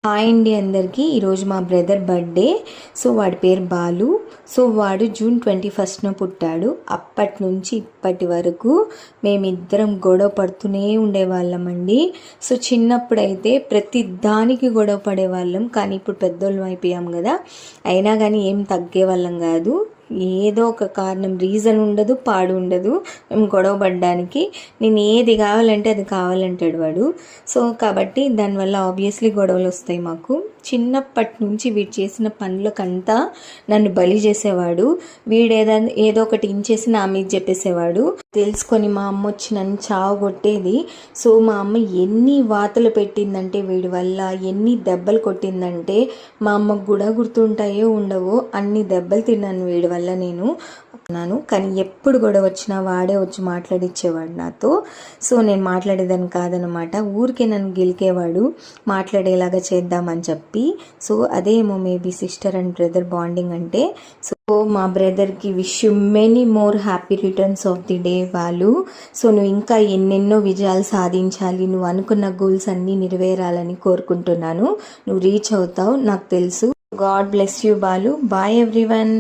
Hi అండి అందరికీ. ఈరోజు మా బ్రదర్ బర్త్డే. సో వాడి పేరు బాలు. సో వాడు జూన్ 21న పుట్టాడు. అప్పటి నుంచి ఇప్పటి వరకు మేమిద్దరం గొడవ పడుతూనే ఉండేవాళ్ళమండి. సో చిన్నప్పుడైతే ప్రతి దానికి గొడవ పడేవాళ్ళం, కానీ ఇప్పుడు పెద్దోళ్ళం అయిపోయాం కదా, అయినా కానీ ఏం తగ్గేవాళ్ళం కాదు. ఏదో ఒక కారణం, రీజన్ ఉండదు, పాడు ఉండదు మేము గొడవ పడ్డానికి. నేను ఏది కావాలంటే అది కావాలంటాడు వాడు. సో కాబట్టి దానివల్ల ఆబ్వియస్లీ గొడవలు వస్తాయి మాకు. చిన్నప్పటి నుంచి వీడు చేసిన పనులకంతా నన్ను బలి చేసేవాడు. ఏదో ఒకటి ఇంచేసి నా మీద చెప్పేసేవాడు. తెలుసుకొని మా అమ్మ వచ్చి నన్ను చావగొట్టేది. సో మా అమ్మ ఎన్ని వాతలు పెట్టిందంటే వీడి వల్ల, ఎన్ని దెబ్బలు కొట్టిందంటే మా అమ్మకు కూడా గుర్తుంటాయో ఉండవో అన్ని దెబ్బలు తిన్నాను వీడి వల్ల నేను. కానీ ఎప్పుడు గొడవ వచ్చినా వాడే వచ్చి మాట్లాడిచ్చేవాడు నాతో. సో నేను మాట్లాడేదాన్ని కాదనమాట, ఊరికే నన్ను గెలికేవాడు మాట్లాడేలాగా చేద్దామని చెప్పి. సో అదేమో maybe sister and brother bonding అంటే. సో మా బ్రదర్కి wish you many more happy returns of the day Balu. So నువ్వు ఇంకా ఎన్నెన్నో విజయాలు సాధించాలి, నువ్వు అనుకున్న గోల్స్ అన్నీ నెరవేరాలని కోరుకుంటున్నాను. నువ్వు రీచ్ అవుతావు నాకు తెలుసు. God bless you Balu. Bye everyone.